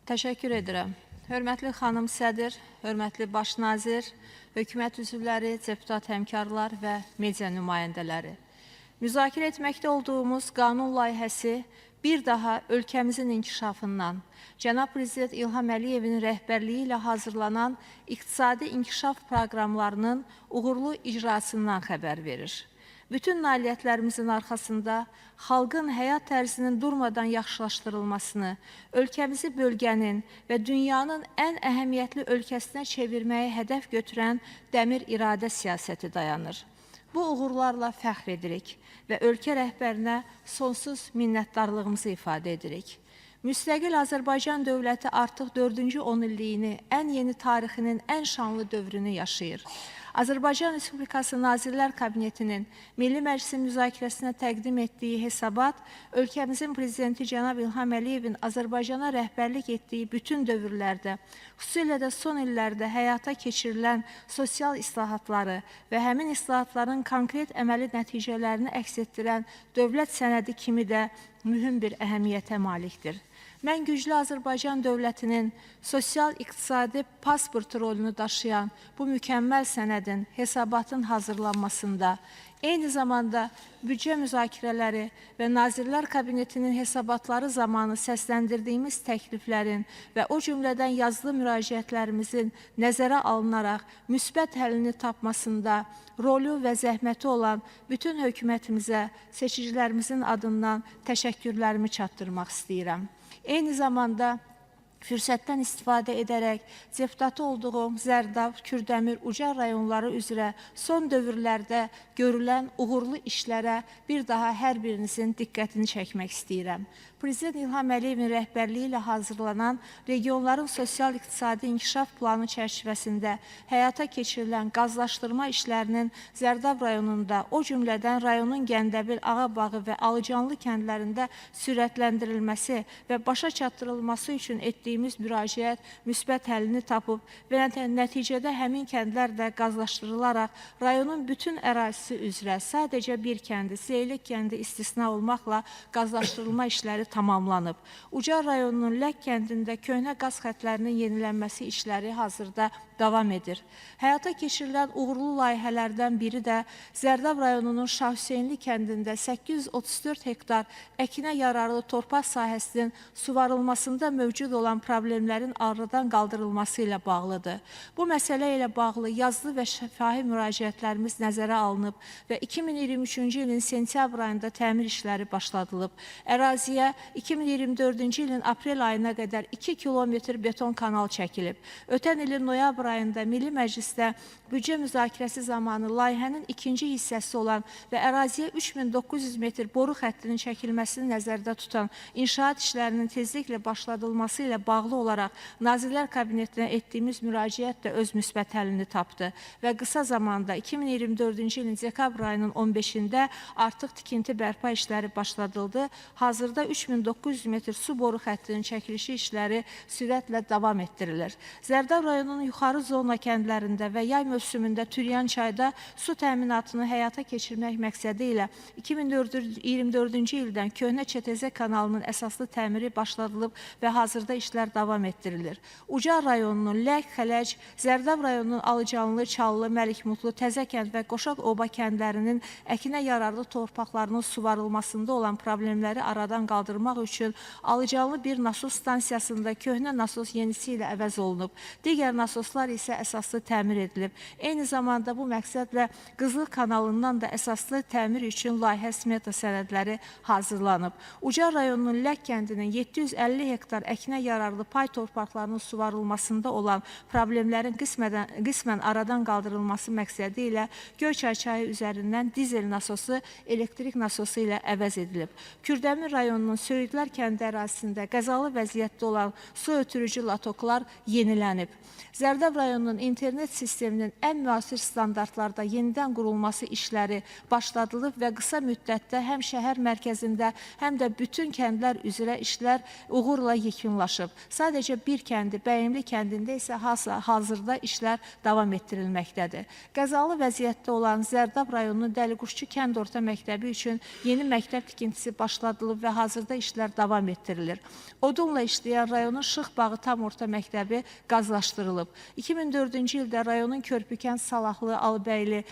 Təşəkkür edirəm. Hörmətli xanım sədr, hörmətli baş nazir, hökumət üzvləri, deputat həmkarlar və media nümayəndələri. Müzakirə etməkdə olduğumuz qanun layihəsi bir daha ölkəmizin inkişafından, Cənab Prezident İlham Əliyevin rəhbərliyi ilə hazırlanan iqtisadi inkişaf proqramlarının uğurlu icrasından xəbər verir. Bütün nailiyyətlərimizin arxasında xalqın həyat tərzinin durmadan yaxşılaşdırılmasını, ölkəmizi bölgənin və dünyanın ən əhəmiyyətli ölkəsinə çevirməyi hədəf götürən dəmir iradə siyasəti dayanır. Bu uğurlarla fəxr edirik və ölkə rəhbərinə sonsuz minnətdarlığımızı ifadə edirik. Müstəqil Azərbaycan dövləti artıq 4-cü 10 illiyini, ən yeni tarixinin ən şanlı dövrünü yaşayır. Azərbaycan Respublikası Nazirlər Kabinetinin Milli Məclisin müzakirəsinə təqdim etdiyi hesabat, ölkəmizin prezidenti Cənab İlham Əliyevin Azərbaycana rəhbərlik etdiyi bütün dövrlərdə, xüsusilə də son illərdə həyata keçirilən sosial islahatları və həmin islahatların konkret əməli nəticələrini əks etdirən dövlət sənədi kimi də mühüm bir əhəmiyyətə malikdir. Mən güclü Azərbaycan dövlətinin sosial-iqtisadi pasportu rolunu daşıyan bu mükəmməl sənədin hesabatın hazırlanmasında, eyni zamanda büdcə müzakirələri və Nazirlər Kabinetinin hesabatları zamanı səsləndirdiyimiz təkliflərin və o cümlədən yazılı müraciətlərimizin nəzərə alınaraq müsbət həlini tapmasında rolu və zəhməti olan bütün hökumətimizə, seçicilərimizin adından təşəkkürlərimi çatdırmaq istəyirəm. Eyni zamanda fürsətdən istifadə edərək deputatı olduğum Zərdab, Kürdəmir, Ucar rayonları üzrə son dövrlərdə görülən uğurlu işlərə bir daha hər birinizin diqqətini çəkmək istəyirəm. Prezident İlham Əliyevin rəhbərliyi ilə hazırlanan regionların sosial-iqtisadi inkişaf planı çərçivəsində həyata keçirilən qazlaşdırma işlərinin Zərdab rayonunda, o cümlədən rayonun Gəndəbil, Ağabağı və Alıcanlı kəndlərində sürətləndirilməsi və başa çatdırılması üçün etdiyimiz müraciət müsbət həllini tapıb və nəticədə həmin kəndlər də qazlaşdırılaraq rayonun bütün ərazisi üzrə sadəcə bir kəndi, Zeylik kəndi istisna olmaqla qazlaşdırılma işləri tamamlanıb. Ucar rayonunun Lək kəndində köhnə qaz xətlərinin yenilənməsi işləri hazırda davam edir. Həyata keçirilən uğurlu layihələrdən biri də Zərdab rayonunun Şah Hüseynli kəndində 834 hektar əkinə yararlı torpaq sahəsinin suvarılmasında mövcud olan problemlərin aradan qaldırılması ilə bağlıdır. Bu məsələ ilə bağlı yazılı və şəfahi müraciətlərimiz nəzərə alınıb və 2023-cü ilin sentyabr ayında təmir işləri başladılıb. Əraziyə 2024-cü ilin aprel ayına qədər 2 kilometr beton kanal çəkilib. Ötən ilin noyabr ayında Milli Məclisdə büdcə müzakirəsi zamanı layihənin ikinci hissəsi olan və əraziyə 3900 metr boru xəttinin çəkilməsini nəzərdə tutan inşaat işlərinin tezliklə başladılması ilə bağlı olaraq Nazirlər Kabinetinə etdiyimiz müraciət də öz müsbət həlini tapdı və qısa zamanda 2024-cü ilin dekabr ayının 15-də artıq tikinti bərpa işləri başladıldı. Hazırda 3900 metr su boru xəttinin çəkilişi işləri sürətlə davam etdirilir. Zərdab rayonunun yuxarı zona kəndlərində və yay mövsümündə Türyan çayda su təminatını həyata keçirmək məqsədi ilə 2024-cü ildən köhnə Çetezə kanalının əsaslı təmiri başladılıb və hazırda işlər davam etdirilir. Ucar rayonunun Lək, Xələc, Zərdab rayonunun Alıcanlı, Çallı, Məlikmutlu, Təzəkənd və Qoşaq Oba kəndlərinin əkinə yararlı torpaqlarının suvarılmasında olan problemləri aradan qaldırmaq üçün Alıcanlı bir nasos stansiyasında köhnə nasos yenisi ilə əvəz olunub. Digər nasoslar isə əsaslı təmir edilib. Eyni zamanda bu məqsədlə Qızıl kanalından da əsaslı təmir üçün layihə smeta sənədləri hazırlanıb. Ucar rayonunun Lək kəndinin 750 hektar əkinə yararlı pay torpaqlarının suvarılmasında olan problemlərin qismən aradan qaldırılması məqsədi ilə Göyçay çayı üzərindən dizel nasosu elektrik nasosu ilə əvəz edilib. Kürdəmir rayonunun Söyüdlər kəndi ərazisində qəzalı vəziyyətdə olan su ötürücü latoklar yenilənib. Zərdab rayonunun internet sisteminin ən müasir standartlarda yenidən qurulması işləri başladılıb və qısa müddətdə həm şəhər mərkəzində, həm də bütün kəndlər üzrə işlər uğurla yekunlaşıb. Sadəcə bir kəndi, Bəyimli kəndində isə hazırda işlər davam etdirilməkdədir. Qəzalı vəziyyətdə olan Zərdab rayonunun Dəliquşçu kənd orta məktəbi üçün yeni məktəb tikintisi başladılıb və hazırda işlər davam etdirilir. Odunla işləyən rayonun Şıx Bağı tam orta məktəbi qazlaşdırılıb. 2004-cü ildə rayonun Körpükən, Salahlı, Alıbəyli,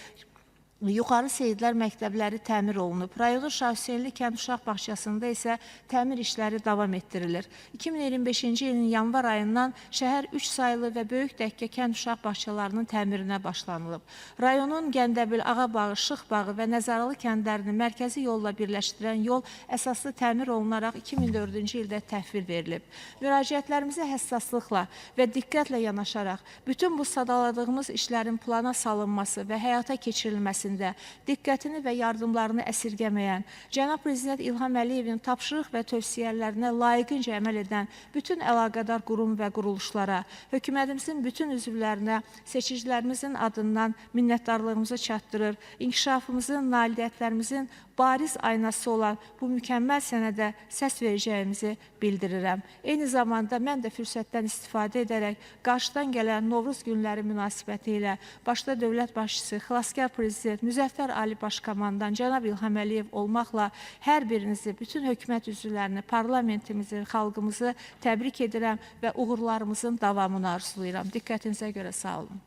Yuxarı Seyidlər məktəbləri təmir olunub. Rayonun Şah Hüseynli kənd uşaq bağçasında isə təmir işləri davam etdirilir. 2025-ci ilin yanvar ayından şəhər 3 sayılı və Böyük Dəkkə kənd uşaq bağçalarının təmirinə başlanılıb. Rayonun Gəndəbil, Ağabağı, Şıx Bağı və Nəzaralı kəndlərini mərkəzi yolla birləşdirən yol əsaslı təmir olunaraq 2004-cü ildə təhvil verilib. Müraciətlərimizi həssaslıqla və diqqətlə yanaşaraq bütün bu sadaladığımız işlərin plana salınması və həyata keçirilməsində diqqətini və yardımlarını əsirgəməyən, Cənab Prezident İlham Əliyevin tapşırıq və tövsiyələrinə layiqincə əməl edən bütün əlaqədar qurum və quruluşlara, hökumətimizin bütün üzvlərinə seçicilərimizin adından minnətdarlığımızı çatdırır, inkişafımızın, nailiyyətlərimizin bariz aynası olan bu mükəmməl sənədə səs verəcəyimizi bildirirəm. Eyni zamanda mən də fürsətdən istifadə edərək qarşıdan gələn Novruz günləri münasibəti ilə başda dövlət başçısı, xilaskar prezident, müzəffər Ali Baş Komandan cənab İlham Əliyev olmaqla hər birinizi, bütün hökumət üzvlərini, parlamentimizi, xalqımızı təbrik edirəm və uğurlarımızın davamını arzulayıram. Diqqətinizə görə sağ olun.